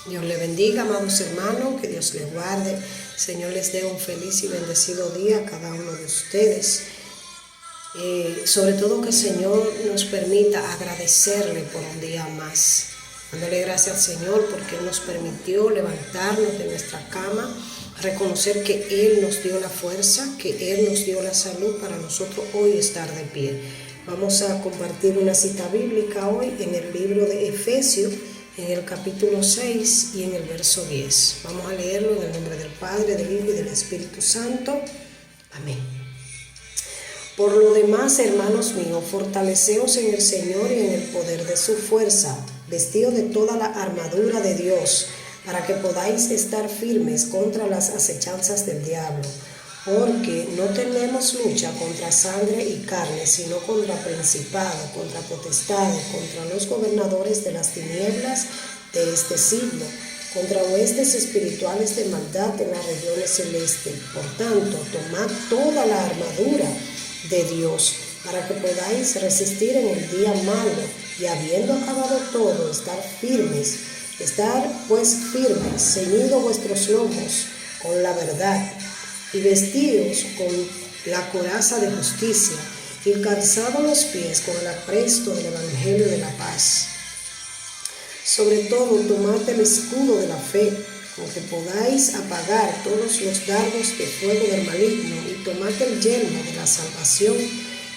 Dios les bendiga, amados hermanos, que Dios les guarde. Señor les dé un feliz y bendecido día a cada uno de ustedes. Sobre todo que el Señor nos permita agradecerle por un día más. Dándole gracias al Señor porque Él nos permitió levantarnos de nuestra cama, reconocer que Él nos dio la fuerza, que Él nos dio la salud para nosotros hoy estar de pie. Vamos a compartir una cita bíblica hoy en el libro de Efesios, en el capítulo 6 y en el verso 10. Vamos a leerlo en el nombre del Padre, del Hijo y del Espíritu Santo. Amén. Por lo demás, hermanos míos, fortaleceos en el Señor y en el poder de su fuerza, vestidos de toda la armadura de Dios, para que podáis estar firmes contra las acechanzas del diablo. Porque no tenemos lucha contra sangre y carne, sino contra principados, contra potestades, contra los gobernadores de las tinieblas de este siglo, contra huestes espirituales de maldad en las regiones celestes. Por tanto, tomad toda la armadura de Dios, para que podáis resistir en el día malo, y habiendo acabado todo, estar firmes. Estar pues firmes, ceñidos vuestros lomos con la verdad, y vestidos con la coraza de justicia, y calzados los pies con el apresto del Evangelio de la paz. Sobre todo, tomad el escudo de la fe, con que podáis apagar todos los dardos de fuego del maligno, y tomad el yelmo de la salvación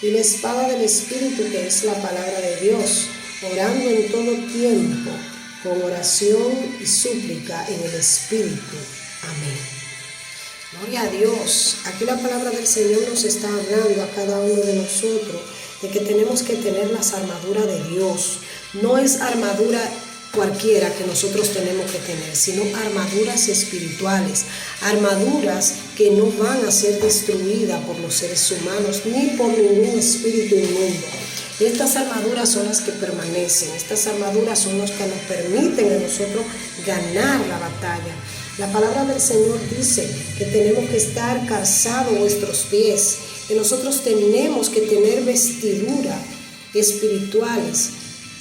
y la espada del Espíritu, que es la palabra de Dios, orando en todo tiempo, con oración y súplica en el Espíritu. Amén. Gloria a Dios. Aquí la palabra del Señor nos está hablando a cada uno de nosotros de que tenemos que tener las armaduras de Dios. No es armadura cualquiera que nosotros tenemos que tener, sino armaduras espirituales, armaduras que no van a ser destruidas por los seres humanos ni por ningún espíritu inmundo. Y estas armaduras son las que permanecen, estas armaduras son las que nos permiten a nosotros ganar la batalla. La palabra del Señor dice que tenemos que estar calzados vuestros pies, que nosotros tenemos que tener vestiduras espirituales,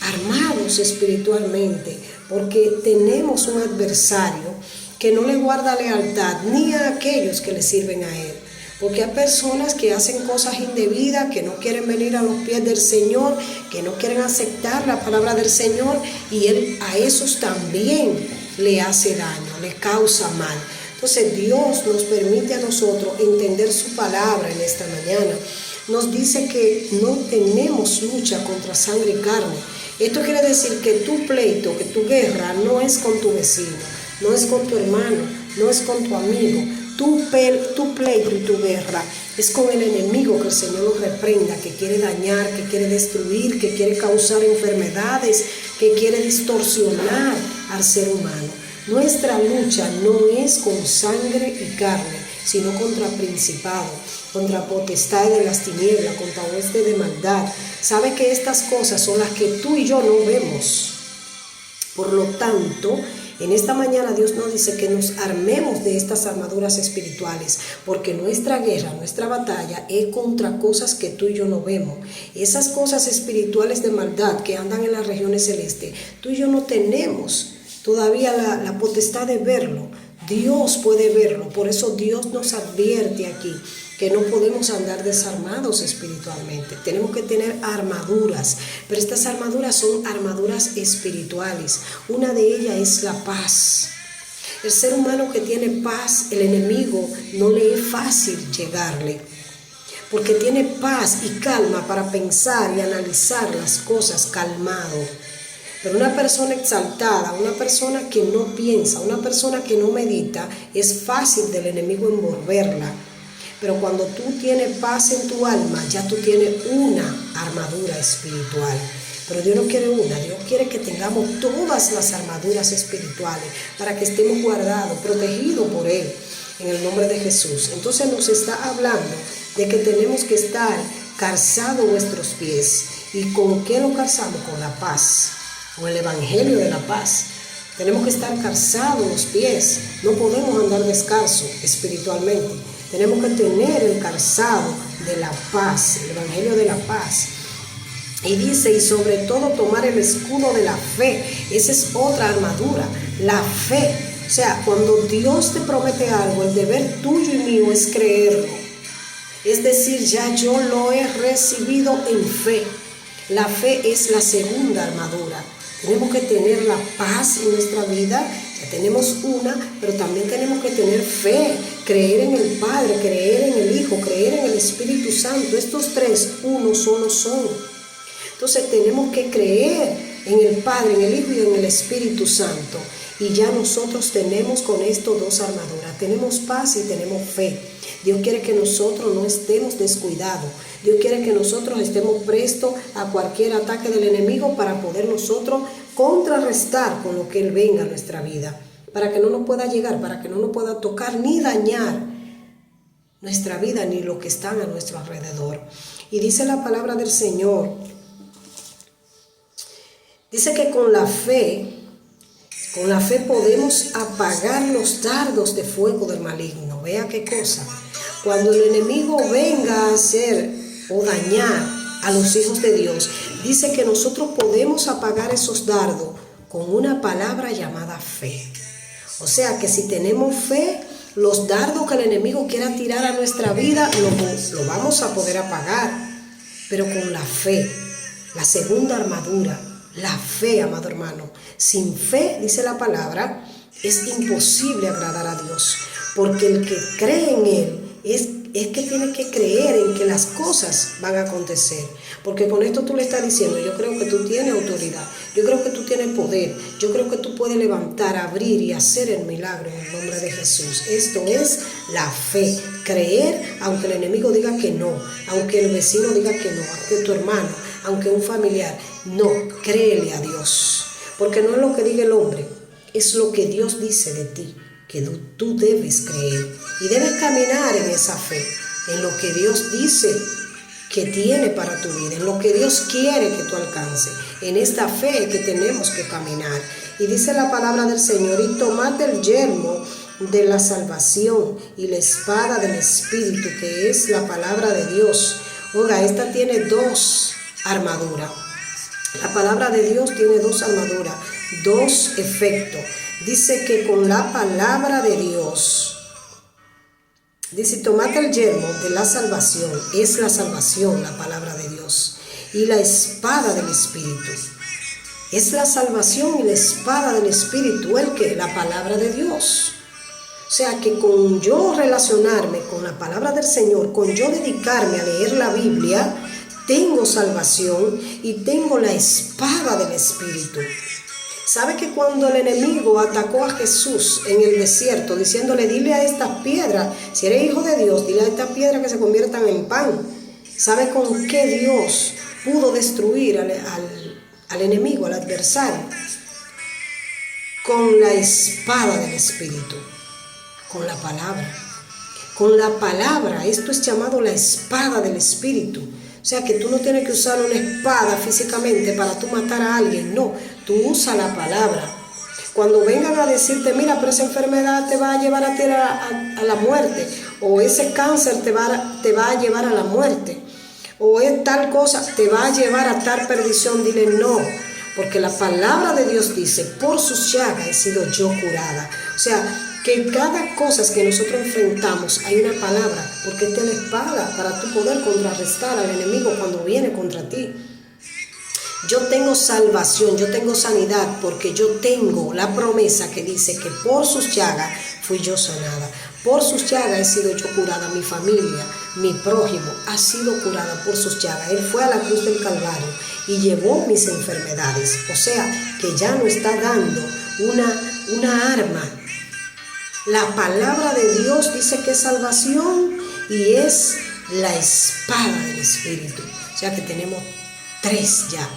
armados espiritualmente, porque tenemos un adversario que no le guarda lealtad ni a aquellos que le sirven a Él. Porque hay personas que hacen cosas indebidas, que no quieren venir a los pies del Señor, que no quieren aceptar la palabra del Señor, y Él a esos también le hace daño, le causa mal. Entonces Dios nos permite a nosotros entender su palabra en esta mañana. Nos dice que no tenemos lucha contra sangre y carne. Esto quiere decir que tu pleito, que tu guerra no es con tu vecino, no es con tu hermano, no es con tu amigo. Tu pleito y tu guerra es con el enemigo, que el Señor lo reprenda, que quiere dañar, que quiere destruir, que quiere causar enfermedades, que quiere distorsionar al ser humano. Nuestra lucha no es con sangre y carne, sino contra principados, contra potestades de las tinieblas, contra huestes de maldad. Sabe que estas cosas son las que tú y yo no vemos. Por lo tanto, en esta mañana Dios nos dice que nos armemos de estas armaduras espirituales, porque nuestra guerra, nuestra batalla es contra cosas que tú y yo no vemos. Esas cosas espirituales de maldad que andan en las regiones celestes, tú y yo no tenemos todavía la potestad de verlo. Dios puede verlo, por eso Dios nos advierte aquí que no podemos andar desarmados espiritualmente. Tenemos que tener armaduras, pero estas armaduras son armaduras espirituales. Una de ellas es la paz. El ser humano que tiene paz, el enemigo no le es fácil llegarle, porque tiene paz y calma para pensar y analizar las cosas calmado. Pero una persona exaltada, una persona que no piensa, una persona que no medita, es fácil del enemigo envolverla. Pero cuando tú tienes paz en tu alma, ya tú tienes una armadura espiritual. Pero Dios no quiere una, Dios quiere que tengamos todas las armaduras espirituales para que estemos guardados, protegidos por Él, en el nombre de Jesús. Entonces nos está hablando de que tenemos que estar calzados nuestros pies. ¿Y con qué lo calzamos? Con la paz, con el Evangelio de la paz. Tenemos que estar calzados los pies, no podemos andar descalzos espiritualmente. Tenemos que tener el calzado de la paz, el Evangelio de la paz. Y dice, y sobre todo tomar el escudo de la fe. Esa es otra armadura, la fe. O sea, cuando Dios te promete algo, el deber tuyo y mío es creerlo. Es decir, ya yo lo he recibido en fe. La fe es la segunda armadura. Tenemos que tener la paz en nuestra vida. Ya tenemos una, pero también tenemos que tener fe, creer en el Padre, creer en el Hijo, creer en el Espíritu Santo. Estos tres, uno solo son. Entonces tenemos que creer en el Padre, en el Hijo y en el Espíritu Santo. Y ya nosotros tenemos con estos dos armaduras. Tenemos paz y tenemos fe. Dios quiere que nosotros no estemos descuidados. Dios quiere que nosotros estemos prestos a cualquier ataque del enemigo para poder nosotros contrarrestar con lo que Él venga a nuestra vida. Para que no nos pueda llegar, para que no nos pueda tocar ni dañar nuestra vida ni lo que está a nuestro alrededor. Y dice la palabra del Señor, dice que con la fe podemos apagar los dardos de fuego del maligno. Vea qué cosa. Cuando el enemigo venga a hacer o dañar a los hijos de Dios, dice que nosotros podemos apagar esos dardos con una palabra llamada fe. O sea que si tenemos fe, los dardos que el enemigo quiera tirar a nuestra vida, lo vamos a poder apagar. Pero con la fe, la segunda armadura, la fe, amado hermano. Sin fe, dice la palabra, es imposible agradar a Dios. Porque el que cree en Él es que tiene que creer en que las cosas van a acontecer. Porque con esto tú le estás diciendo, yo creo que tú tienes autoridad, yo creo que tú tienes poder, yo creo que tú puedes levantar, abrir y hacer el milagro en el nombre de Jesús. Esto es la fe, creer aunque el enemigo diga que no, aunque el vecino diga que no, aunque tu hermano, aunque un familiar, no, créele a Dios. Porque no es lo que diga el hombre, es lo que Dios dice de ti, que tú debes creer y debes caminar en esa fe, en lo que Dios dice que tiene para tu vida, en lo que Dios quiere que tú alcances. En esta fe que tenemos que caminar. Y dice la palabra del Señor, y tomad el yelmo de la salvación y la espada del Espíritu, que es la palabra de Dios. Oiga, esta tiene dos armaduras. La palabra de Dios tiene dos armaduras, dos efectos. Dice que con la palabra de Dios, dice, tomad el yelmo de la salvación, es la salvación, la palabra de Dios, y la espada del Espíritu. Es la salvación y la espada del Espíritu, el que, la palabra de Dios. O sea que con yo relacionarme con la palabra del Señor, con yo dedicarme a leer la Biblia, tengo salvación y tengo la espada del Espíritu. ¿Sabe que cuando el enemigo atacó a Jesús en el desierto, diciéndole, dile a estas piedras, si eres hijo de Dios, dile a estas piedras que se conviertan en pan? ¿Sabe con qué Dios pudo destruir al enemigo, al adversario? Con la espada del Espíritu, con la palabra. Con la palabra, esto es llamado la espada del Espíritu. O sea que tú no tienes que usar una espada físicamente para tú matar a alguien, no, tú usas la palabra. Cuando vengan a decirte, mira, pero esa enfermedad te va a llevar a ti a la muerte, o ese cáncer te va a llevar a la muerte, o es tal cosa, te va a llevar a tal perdición, dile no, porque la palabra de Dios dice, por sus llagas he sido yo curada. O sea, que en cada cosa que nosotros enfrentamos hay una palabra, porque esta es la espada para tú poder contrarrestar al enemigo cuando viene contra ti. Yo tengo salvación, yo tengo sanidad, porque yo tengo la promesa que dice que por sus llagas fui yo sanada. Por sus llagas he sido yo curada, mi familia, mi prójimo ha sido curada por sus llagas. Él fue a la cruz del Calvario y llevó mis enfermedades. O sea, que ya no está dando una arma. La palabra de Dios dice que es salvación y es la espada del Espíritu. O sea que tenemos tres ya.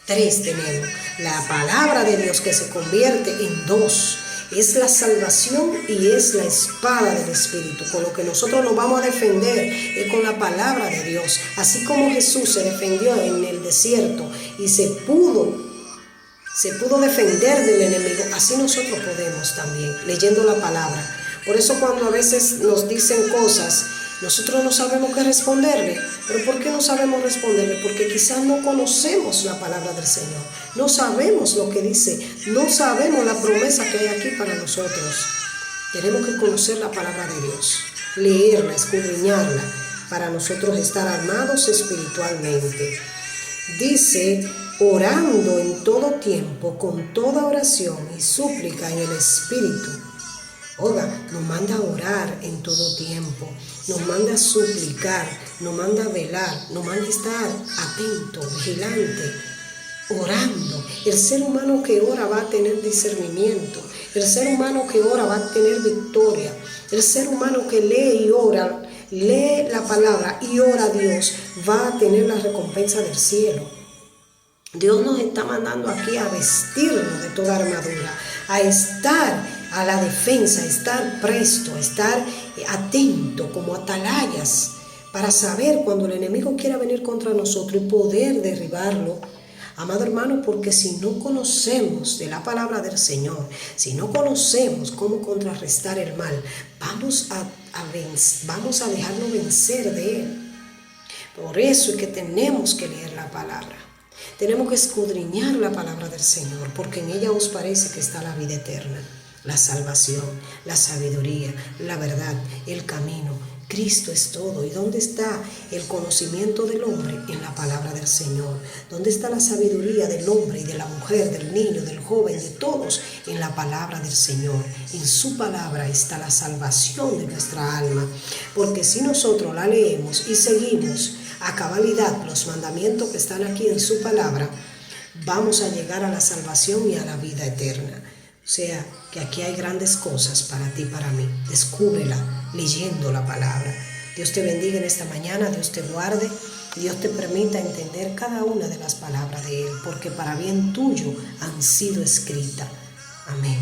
Tres tenemos. La palabra de Dios que se convierte en dos. Es la salvación y es la espada del Espíritu. Con lo que nosotros nos vamos a defender es con la palabra de Dios. Así como Jesús se defendió en el desierto y se pudo defender del enemigo, así nosotros podemos también, leyendo la palabra. Por eso cuando a veces nos dicen cosas Nosotros no sabemos qué responderle. ¿Pero por qué no sabemos responderle? Porque quizás no conocemos la palabra del Señor. No sabemos lo que dice. No sabemos la promesa que hay aquí para nosotros. Tenemos que conocer la palabra de Dios, leerla, escudriñarla, para nosotros estar armados espiritualmente. Dice, orando en todo tiempo, con toda oración y súplica en el Espíritu. Oiga, nos manda a orar en todo tiempo, nos manda a suplicar, nos manda a velar, nos manda a estar atento, vigilante, orando. El ser humano que ora va a tener discernimiento. El ser humano que ora va a tener victoria. El ser humano que lee y ora, lee la palabra y ora a Dios, va a tener la recompensa del cielo. Dios nos está mandando aquí a vestirnos de toda armadura, a estar a la defensa, a estar presto, a estar atento como atalayas, para saber cuando el enemigo quiera venir contra nosotros y poder derribarlo. Amado hermano, porque si no conocemos de la palabra del Señor, si no conocemos cómo contrarrestar el mal, vamos a dejarnos vencer de él. Por eso es que tenemos que leer la palabra. Tenemos que escudriñar la palabra del Señor, porque en ella os parece que está la vida eterna, la salvación, la sabiduría, la verdad, el camino. Cristo es todo. ¿Y dónde está el conocimiento del hombre? En la palabra del Señor. ¿Dónde está la sabiduría del hombre y de la mujer, del niño, del joven, de todos? En la palabra del Señor. En su palabra está la salvación de nuestra alma. Porque si nosotros la leemos y seguimos a cabalidad los mandamientos que están aquí en su palabra, vamos a llegar a la salvación y a la vida eterna. O sea, que aquí hay grandes cosas para ti y para mí. Descúbrela leyendo la palabra. Dios te bendiga en esta mañana, Dios te guarde, y Dios te permita entender cada una de las palabras de Él, porque para bien tuyo han sido escritas. Amén.